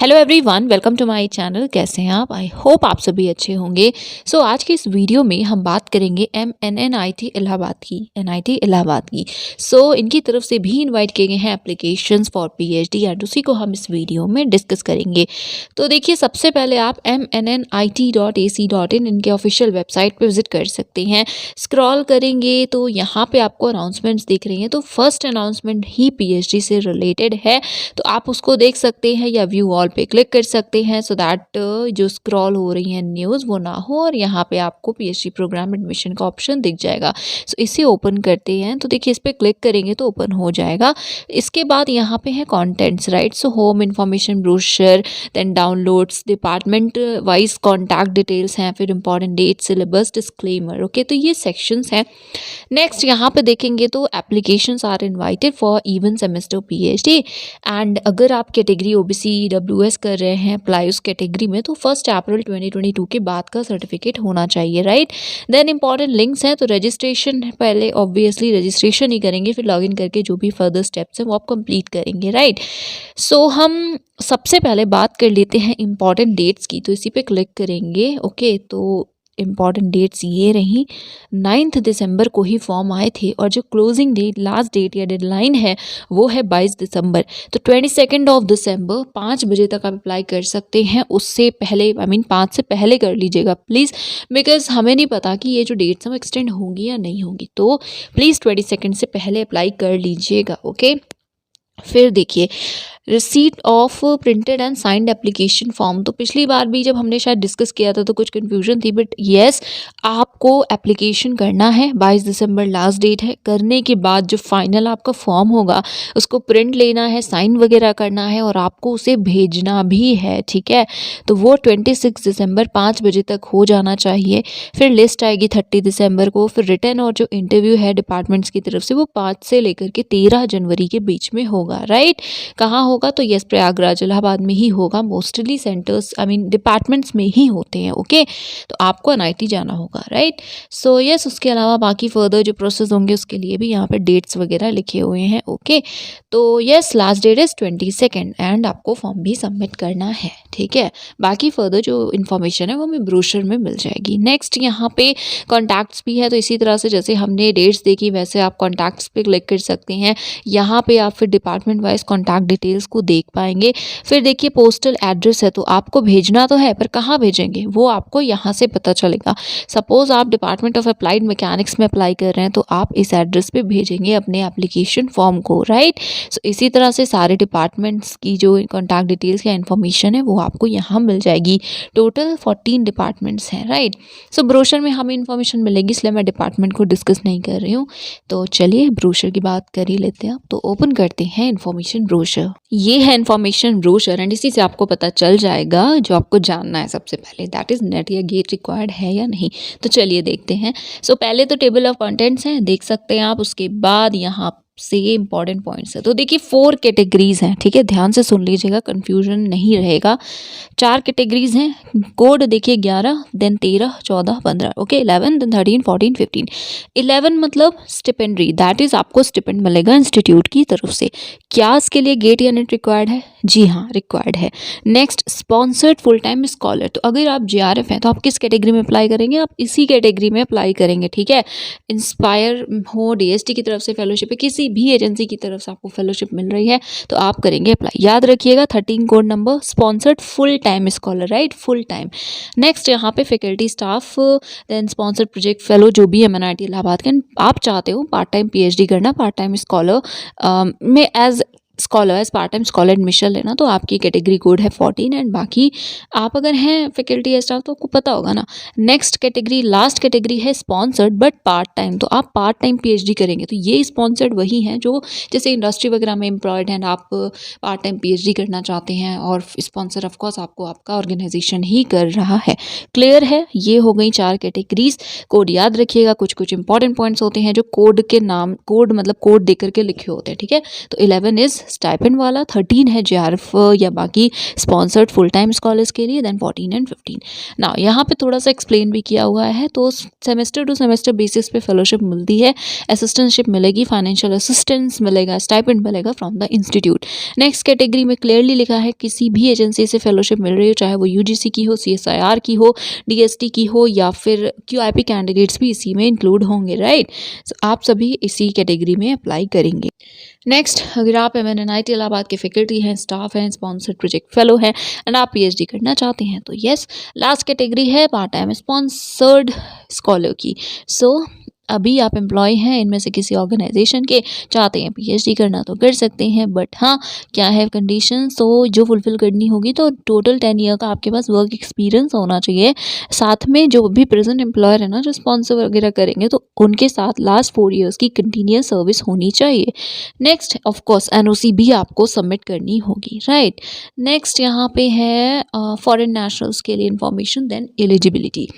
Hello everyone, welcome to my channel. कैसे हैं आप? आई होप आप सभी अच्छे होंगे। आज की इस वीडियो में हम बात करेंगे MNNIT इलाहाबाद की, NIT इलाहाबाद की। इनकी तरफ से भी इनवाइट किए गए हैं एप्लीकेशंस फॉर PhD एंड उसी को हम इस वीडियो में डिस्कस करेंगे। तो देखिए, सबसे पहले आप MNNIT.ac.in इनके ऑफिशियल वेबसाइट पर विजिट कर सकते हैं। स्क्रॉल करेंगे तो यहाँ पे आपको अनाउंसमेंट्स दिख रही हैं। तो फर्स्ट अनाउंसमेंट ही PhD से रिलेटेड है, तो आप उसको देख सकते हैं या व्यू ऑल पे क्लिक कर सकते हैं सो दैट जो स्क्रॉल हो रही है न्यूज़ वो ना हो और यहाँ पे आपको PhD प्रोग्राम एडमिशन का ऑप्शन दिख जाएगा। इसे ओपन करते हैं तो देखिए, इस पर क्लिक करेंगे तो ओपन हो जाएगा। इसके बाद यहाँ पे है contents, right. Home information brochure, then downloads, department wise contact details हैं, फिर important date, syllabus, disclaimer. Okay, तो ये सेक्शंस हैं। नेक्स्ट यहाँ पे देखेंगे तो applications are invited for even semester PhD and अगर आप कैटेगरी OBC EWS कर रहे हैं अप्लाई उस कैटेगरी में, तो 1 अप्रैल 2022 के बाद का सर्टिफिकेट होना चाहिए, राइट। देन इंपॉर्टेंट लिंक्स हैं, तो रजिस्ट्रेशन पहले ऑब्वियसली रजिस्ट्रेशन ही करेंगे, फिर लॉगिन करके जो भी फर्दर स्टेप्स हैं वो आप कंप्लीट करेंगे, राइट। हम सबसे पहले बात कर लेते हैं इंपॉर्टेंट डेट्स की। तो इसी पे क्लिक करेंगे। ओके, तो इम्पॉर्टेंट डेट्स ये रही। 9 दिसंबर को ही फॉर्म आए थे और जो क्लोजिंग डेट, लास्ट डेट या डेडलाइन है वो है 22 दिसंबर। तो 22 दिसंबर 5 बजे तक आप अप्लाई कर सकते हैं। उससे पहले 5 से पहले कर लीजिएगा प्लीज़, बिकॉज हमें नहीं पता कि ये जो डेट्स हैं वो एक्सटेंड होंगी या नहीं होंगी। तो प्लीज़ 22 से पहले अप्लाई कर लीजिएगा। ओके, फिर देखिए receipt of printed and signed application form. तो पिछली बार भी जब हमने शायद डिस्कस किया था तो कुछ कन्फ्यूजन थी, बट येस, आपको एप्लीकेशन करना है। 22 दिसंबर लास्ट डेट है। करने के बाद जो फाइनल आपका फॉर्म होगा उसको प्रिंट लेना है, साइन वगैरह करना है और आपको उसे भेजना भी है, ठीक है। तो वो 26 दिसंबर 5 बजे तक हो जाना चाहिए। फिर लिस्ट आएगी 30 दिसंबर को। फिर रिटर्न और जो इंटरव्यू है डिपार्टमेंट्स की तरफ से वो 5 से लेकर के 13 जनवरी के बीच में होगा, राइट। कहाँ होगा? तो यस, प्रयागराज इलाहाबाद में ही होगा। मोस्टली सेंटर्स डिपार्टमेंट्स में ही होते हैं। ओके, तो आपको NIT जाना होगा, राइट। यस, उसके अलावा बाकी फर्दर जो प्रोसेस होंगे उसके लिए भी यहाँ पे डेट्स वगैरह लिखे हुए हैं। ओके, तो yes, last date is 22 and आपको फॉर्म भी सबमिट करना है, ठीक है। बाकी फर्दर जो इन्फॉर्मेशन है वो हमें ब्रोशर में मिल जाएगी। नेक्स्ट यहाँ पे कॉन्टैक्ट्स भी है। तो इसी तरह से जैसे हमने डेट्स देखी वैसे आप कॉन्टैक्ट्स पे क्लिक कर सकते हैं। यहाँ पे आप फिर डिपार्टमेंट वाइज कॉन्टैक्ट डिटेल्स को देख पाएंगे। फिर देखिए पोस्टल एड्रेस है, तो आपको भेजना तो है पर कहाँ भेजेंगे वो आपको यहाँ से पता चलेगा। सपोज आप डिपार्टमेंट ऑफ अप्लाइड मैकेनिक्स में अप्लाई कर रहे हैं तो आप इस एड्रेस पे भेजेंगे अपने एप्लीकेशन फॉर्म को, राइट। इसी तरह से सारे डिपार्टमेंट्स की जो कॉन्टैक्ट डिटेल्स या इन्फॉर्मेशन है वो आपको यहाँ मिल जाएगी। टोटल 14 डिपार्टमेंट्स हैं, राइट। ब्रोशर में हमें इन्फॉर्मेशन मिलेगी, इसलिए मैं डिपार्टमेंट को डिस्कस नहीं कर रही हूँ। तो चलिए ब्रोशर की बात कर ही लेते हैं। तो ओपन करते हैं इन्फॉर्मेशन ब्रोशर। ये है इन्फॉर्मेशन ब्रोशर एंड इसी से आपको पता चल जाएगा जो आपको जानना है सबसे पहले, दैट इज नेट या गेट रिक्वायर्ड है या नहीं। तो चलिए देखते हैं। पहले तो टेबल ऑफ कंटेंट्स हैं, देख सकते हैं आप। उसके बाद यहाँ से ये इंपॉर्टेंट पॉइंट्स है। तो देखिए 4 कैटेगरीज हैं, ठीक है। ध्यान से सुन लीजिएगा, कंफ्यूजन नहीं रहेगा। 4 कैटेगरीज हैं। कोड देखिए 11, देन 13, 14, 15, ओके, 11, देन 13, 14, 15। 11 मतलब स्टिपेंडरी, दैट इज आपको स्टिपेंड मिलेगा इंस्टीट्यूट की तरफ से। क्या इसके लिए गेट या नेट रिक्वायर्ड है? जी हाँ, रिक्वायर्ड है। Next, sponsored full time scholar. तो अगर आप JRF हैं तो आप किस कैटेगरी में अप्लाई करेंगे? आप इसी कैटेगरी में अप्लाई करेंगे, ठीक है। इंस्पायर हो, DST की तरफ से फेलोशिप है, किसी भी एजेंसी की तरफ से आपको फेलोशिप मिल रही है तो आप करेंगे अप्लाई। याद रखिएगा 13 code number, sponsored full time scholar, right, full time. Next यहाँ पे faculty staff, then sponsored project fellow जो भी है MNIT इलाहाबाद के। आप चाहते हो पार्ट टाइम PhD करना, पार्ट टाइम स्कॉलर में as part time scholar admission लेना, तो आपकी कैटेगरी कोड है 14 एंड बाकी आप अगर हैं फैकल्टी स्टाफ तो आपको पता होगा ना। नेक्स्ट कैटेगरी, लास्ट कैटेगरी है स्पॉन्सर्ड बट पार्ट टाइम। तो आप पार्ट टाइम PhD करेंगे तो ये स्पॉन्सर्ड वही हैं जो जैसे इंडस्ट्री वगैरह में एम्प्लॉयड हैं, आप पार्ट टाइम PhD करना चाहते हैं और स्पॉन्सर ऑफकोर्स आपको आपका ऑर्गेनाइजेशन ही कर रहा है। क्लियर है? ये हो गई 4 कैटेगरीज। कोड याद रखिएगा, कुछ कुछ इंपॉर्टेंट पॉइंट्स होते हैं जो कोड के नाम, कोड मतलब कोड दे करके लिखे होते हैं, ठीक है। तो 11 इज स्टाइपेंड वाला, 13 है JRF या बाकी स्पॉन्सर्ड फुल टाइम स्कॉलर्स के लिए, देन 14 एंड 15। ना यहाँ पे थोड़ा सा एक्सप्लेन भी किया हुआ है। तो सेमेस्टर टू सेमेस्टर बेसिस पे फेलोशिप मिलती है, असिस्टेंटशिप मिलेगी, फाइनेंशियल असिस्टेंस मिलेगा, स्टाइपेंड मिलेगा from the institute. Next category में क्लियरली लिखा है किसी भी एजेंसी से फेलोशिप मिल रही हो, चाहे वो UGC की हो, CSIR की हो, DST की हो या फिर QIP कैंडिडेट्स भी इसी में इंक्लूड होंगे, राइट। आप सभी इसी कैटेगरी में अप्लाई करेंगे। नेक्स्ट, अगर आप MNNIT इलाहाबाद के फैकल्टी हैं, स्टाफ हैं, स्पॉन्सर्ड प्रोजेक्ट फेलो हैं एंड आप PhD करना चाहते हैं तो यस, लास्ट कैटेगरी है पार्ट टाइम स्पॉन्सर्ड स्कॉलर की। सो अभी आप एम्प्लॉय हैं इनमें से किसी ऑर्गेनाइजेशन के, चाहते हैं PhD करना तो कर सकते हैं, बट हाँ क्या है कंडीशन, तो जो फुलफिल करनी होगी, तो टोटल 10 ईयर का आपके पास वर्क एक्सपीरियंस होना चाहिए। साथ में जो भी प्रेजेंट एम्प्लॉयर है ना, जो स्पॉन्सर वगैरह करेंगे, तो उनके साथ लास्ट 4 ईयर्स की कंटिन्यूस सर्विस होनी चाहिए। नेक्स्ट ऑफ कोर्स NOC भी आपको सबमिट करनी होगी, राइट। नेक्स्ट यहाँ पे है फॉरेन नेशनल्स के लिए इंफॉर्मेशन, देन एलिजिबिलिटी।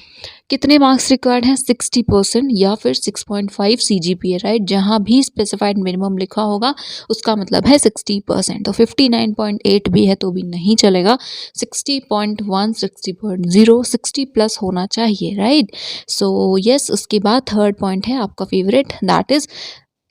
कितने मार्क्स रिक्वायर्ड हैं, 60% या फिर 6.5 CGPA, राइट। जहाँ भी स्पेसिफाइड मिनिमम लिखा होगा उसका मतलब है 60%। तो 59.8 भी है तो भी नहीं चलेगा, 60.1, 60.0, 60 प्लस होना चाहिए, राइट। सो यस, उसके बाद थर्ड पॉइंट है आपका favourite, that is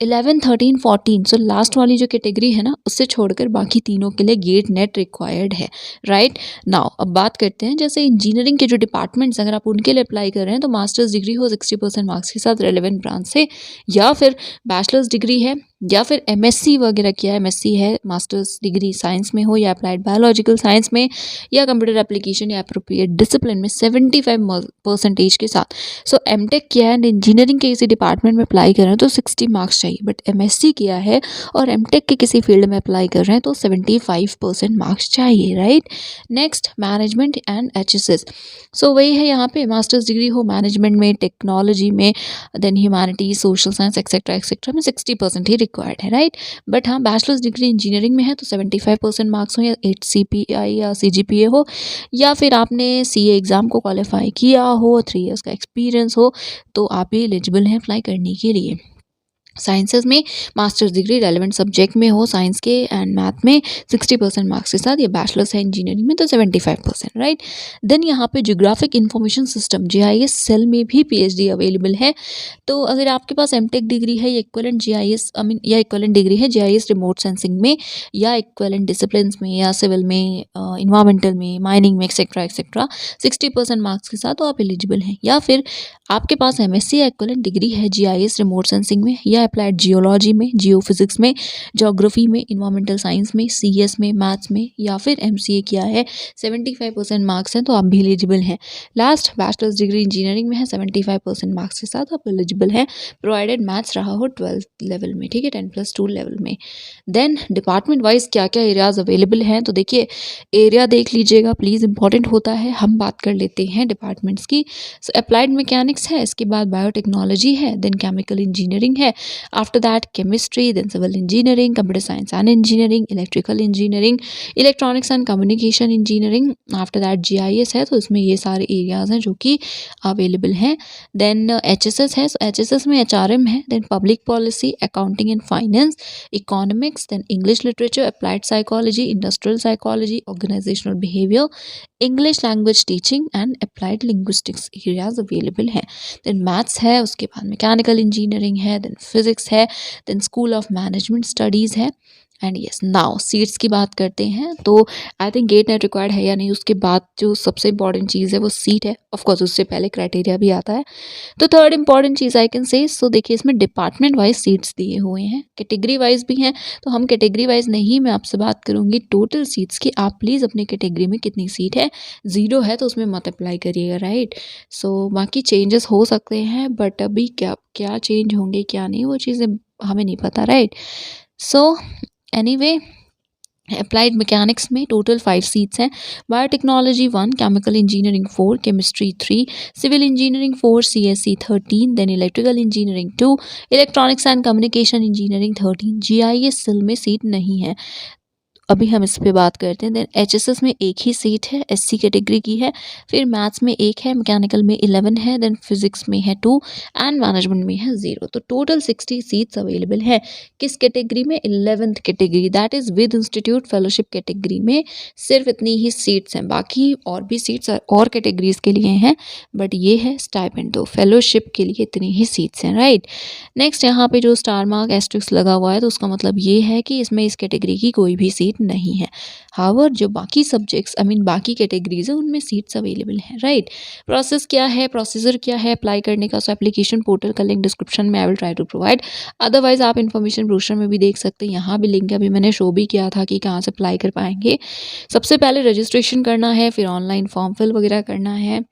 11, 13, 14। So last वाली जो कैटेगरी है ना, उससे छोड़कर बाकी तीनों के लिए गेट नेट रिक्वायर्ड है, राइट। नाउ अब बात करते हैं, जैसे इंजीनियरिंग के जो डिपार्टमेंट्स, अगर आप उनके लिए अप्लाई कर रहे हैं तो मास्टर्स डिग्री हो 60% मार्क्स के साथ रेलेवेंट ब्रांच से, या फिर बैचलर्स डिग्री है, या फिर MSc वगैरह किया है, MSc है, मास्टर्स डिग्री साइंस में हो या अप्लाइड बायोलॉजिकल साइंस में या कंप्यूटर एप्लीकेशन या अप्रोप्रिएट डिसिप्लिन में 75% के साथ। सो MTech किया है एंड इंजीनियरिंग के किसी डिपार्टमेंट में अप्लाई कर रहे हैं तो 60 मार्क्स चाहिए, बट MSc किया है और MTech के किसी फील्ड में अप्लाई कर रहे हैं तो 75% मार्क्स चाहिए, right. Next, management and HSS। So वही है यहाँ पे, मास्टर्स डिग्री हो मैनेजमेंट में, टेक्नोलॉजी में, then humanity, social science etcetera में 60% ही रिक्वायर्ड है, राइट। बट हाँ, बैचलर्स डिग्री इंजीनियरिंग में है तो 75% मार्क्स हो, या 8 CPI या CGPA हो, या फिर आपने CA एग्ज़ाम को क्वालिफाई किया हो, 3 इयर्स का एक्सपीरियंस हो, तो आप भी एलिजिबल हैं अप्लाई करने के लिए। साइंसेज में मास्टर्स डिग्री रेलेवेंट सब्जेक्ट में हो, साइंस के एंड मैथ में 60% मार्क्स के साथ, ये बैचलर्स है इंजीनियरिंग में तो 75%, राइट। देन यहाँ पे geographic information system GIS cell में भी PhD अवेलेबल है। तो अगर आपके पास MTech डिग्री है या इक्वलेंट GIS या इक्वलेंट डिग्री है GIS रिमोट सेंसिंग में, या इक्वलेंट डिसिप्लिन में, या सिविल में, इन्वायरमेंटल में, माइनिंग में, एक्सेट्रा 60% मार्क्स के साथ तो आप एलिजिबल हैं। या फिर आपके पास MSc या इक्वलेंट डिग्री है GIS रिमोट सेंसिंग में, या अप्लाइड जियोलॉजी में, जियोफिजिक्स में, ज्योग्राफी में, इन्वायरमेंटल साइंस में, CS में, मैथ्स में, या फिर MCA किया है, 75% मार्क्स हैं तो आप भी एलिजिबल हैं। लास्ट, बैचलर्स डिग्री इंजीनियरिंग में है, 75% मार्क्स के साथ आप एलिजिबल हैं, प्रोवाइडेड मैथ्स रहा हो 12th लेवल में, ठीक है, 10+2 लेवल में। देन डिपार्टमेंट वाइज क्या क्या एरियाज अवेलेबल हैं, तो देखिए एरिया देख लीजिएगा प्लीज़, इंपॉर्टेंट होता है। हम बात कर लेते हैं डिपार्टमेंट्स की। अप्लाइड मैकेनिक्स है, इसके बाद बायोटेक्नोलॉजी है, देन केमिकल इंजीनियरिंग है, after that chemistry, then civil engineering, computer science and engineering, electrical engineering, electronics and communication engineering, after that GIS है, तो इसमें ये सारे एरियाज हैं जो कि अवेलेबल हैं। देन HSS है, HSS में HRM है, then public policy, accounting and finance, economics, then English literature, applied psychology, industrial psychology, organisational behaviour, English language teaching and applied linguistics areas available हैं। देन मैथ्स है, उसके बाद mechanical engineering है, then physics है, then school of management studies है। And yes, now seats की बात करते हैं, तो I think GATE NET required है या नहीं, उसके बाद जो सबसे इंपॉर्टेंट चीज़ है वो सीट है। ऑफकोर्स उससे पहले क्राइटेरिया भी आता है। तो थर्ड इंपॉर्टेंट चीज़ आई कैन से, सो देखिए इसमें डिपार्टमेंट वाइज सीट्स दिए हुए हैं, कैटेगरी वाइज भी हैं, तो हम कैटेगरी वाइज नहीं, मैं आपसे बात करूँगी टोटल सीट्स की। आप प्लीज़ अपने कैटेगरी में कितनी सीट है, 0 है तो उसमें मत अप्लाई करिएगा, राइट। सो बाकी चेंजेस हो सकते हैं, बट अभी क्या क्या चेंज होंगे क्या नहीं, वो चीज़ें हमें नहीं पता, right. So anyway, applied mechanics में टोटल 5 सीट्स हैं, biotechnology 1, chemical engineering 4, chemistry 3, civil engineering 4, CSE 13, then electrical engineering 2, electronics and communication engineering 13, GIS cell में सीट नहीं है। अभी हम इस पे बात करते हैं। देन एचएसएस में एक ही सीट है, एससी कैटेगरी की है। फिर मैथ्स में एक है, मैकेनिकल में 11 है, देन फिजिक्स में है 2 एंड मैनेजमेंट में है 0। तो टोटल 60 सीट्स अवेलेबल है। किस कैटेगरी में? 11th category, that is with institute fellowship category में सिर्फ इतनी ही सीट्स हैं। बाकी और भी सीट्स और कैटेगरीज के लिए हैं, बट ये है स्टाइपेंड, तो फेलोशिप के लिए इतनी ही सीट्स हैं, राइट। नेक्स्ट यहाँ पे जो स्टार मार्क एस्ट्रिक्स लगा हुआ है, तो उसका मतलब ये है कि इसमें इस कैटेगरी की कोई भी सीट नहीं है। हावर जो बाकी सब्जेक्ट्स बाकी कैटेगरीज है उनमें सीट्स अवेलेबल हैं, राइट। प्रोसेस क्या है, प्रोसीजर क्या है अप्लाई करने का? सो एप्लीकेशन पोर्टल का लिंक डिस्क्रिप्शन में I will try to provide, otherwise आप इन्फॉर्मेशन ब्रोशर में भी देख सकते हैं। यहाँ भी लिंक है, अभी मैंने शो भी किया था कि कहाँ से अप्लाई कर पाएंगे। सबसे पहले रजिस्ट्रेशन करना है, फिर ऑनलाइन फॉर्म फिल वगैरह करना है,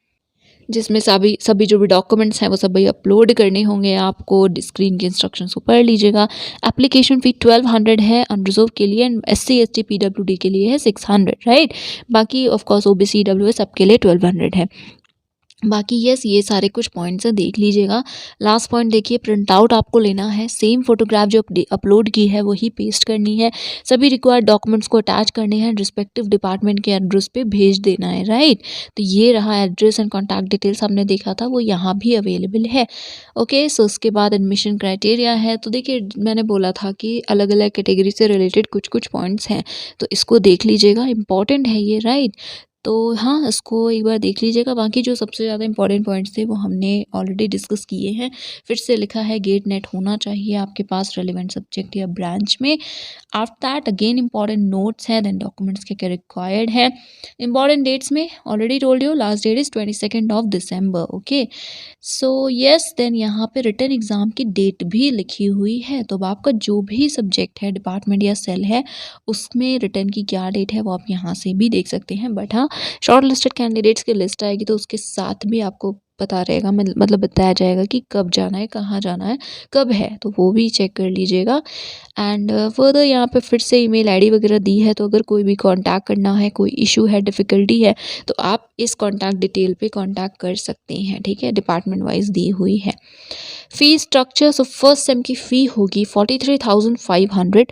जिसमें सभी जो भी डॉक्यूमेंट्स हैं वो सभी अपलोड करने होंगे आपको। स्क्रीन के इंस्ट्रक्शंस को पढ़ लीजिएगा। एप्लीकेशन फ़ी 1200 है अनरिजर्व के लिए, एंड एससी एसटी पीडब्ल्यूडी के लिए है 600, राइट। बाकी ऑफ कोर्स ओबीसी ईडब्ल्यूएस सबके लिए 1200 है। बाकी यस, ये सारे कुछ पॉइंट्स हैं, देख लीजिएगा। लास्ट पॉइंट देखिए, प्रिंट आउट आपको लेना है, सेम फोटोग्राफ जो अपलोड की है वही पेस्ट करनी है, सभी रिक्वायर्ड डॉक्यूमेंट्स को अटैच करने हैं, रिस्पेक्टिव डिपार्टमेंट के एड्रेस पे भेज देना है, राइट। तो ये रहा एड्रेस एंड कॉन्टैक्ट डिटेल्स हमने देखा था, वो यहाँ भी अवेलेबल है। ओके, सो उसके बाद एडमिशन क्राइटेरिया है। तो देखिए, मैंने बोला था कि अलग अलग कैटेगरी से रिलेटेड कुछ कुछ पॉइंट्स हैं, तो इसको देख लीजिएगा, इंपॉर्टेंट है ये, राइट। तो हाँ, इसको एक बार देख लीजिएगा। बाकी जो सबसे ज़्यादा इंपॉर्टेंट पॉइंट्स थे वो हमने ऑलरेडी डिस्कस किए हैं। फिर से लिखा है गेट नेट होना चाहिए आपके पास रेलिवेंट सब्जेक्ट या ब्रांच में। After that again important notes है, देन डॉक्यूमेंट्स के क्या रिक्वायर्ड है। इंपॉर्टेंट डेट्स में already told you, last date is 22 of December. Okay, so yes, then यहाँ पे रिटन एग्ज़ाम की डेट भी लिखी हुई है। तो अब आपका जो भी सब्जेक्ट है, डिपार्टमेंट या सेल है, उसमें रिटन की क्या डेट है वो आप यहाँ से भी देख सकते हैं। बट हाँ, शॉर्ट लिस्टेड कैंडिडेट्स की लिस्ट आएगी तो उसके साथ भी आपको पता रहेगा, मतलब बताया जाएगा कि कब जाना है, कहाँ जाना है, कब है, तो वो भी चेक कर लीजिएगा। एंड फर्दर यहाँ पे फिर से ईमेल आईडी वगैरह दी है, तो अगर कोई भी कांटेक्ट करना है, कोई इशू है, डिफ़िकल्टी है, तो आप इस कांटेक्ट डिटेल पे कांटेक्ट कर सकते हैं, ठीक है। डिपार्टमेंट वाइज दी हुई है। Fee structure, so first sem की फ़ी होगी 43,500,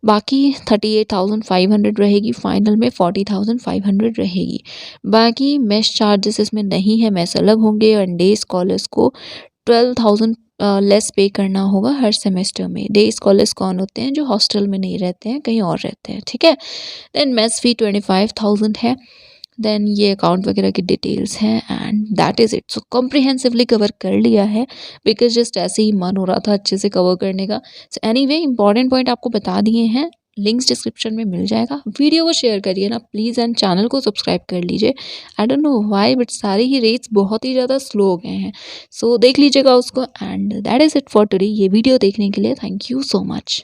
बाकी 38,500 रहेगी, फाइनल में 40,500 रहेगी। बाकी मेस चार्जेस इसमें नहीं है, मेस अलग होंगे। और डे स्कॉलर्स को 12,000 लेस पे करना होगा हर सेमेस्टर में। डे स्कॉलर्स कौन होते हैं? जो हॉस्टल में नहीं रहते हैं, कहीं और रहते हैं, ठीक है। देन मेस फ़ी 25,000 है। देन ये अकाउंट वगैरह की डिटेल्स हैं, and that is it. So comprehensively cover कर लिया है, बिकॉज जस्ट ऐसे ही मन हो रहा था अच्छे से कवर करने का। सो एनीवे, इंपॉर्टेंट पॉइंट आपको बता दिए हैं, लिंक्स डिस्क्रिप्शन में मिल जाएगा। वीडियो को शेयर करिए ना प्लीज़, एंड चैनल को सब्सक्राइब कर लीजिए। I don't know why, but सारे ही रेट्स बहुत ही ज़्यादा स्लो हो गए हैं। सो देख लीजिएगा उसको, and that is it for today. ये वीडियो देखने के लिए थैंक यू सो मच।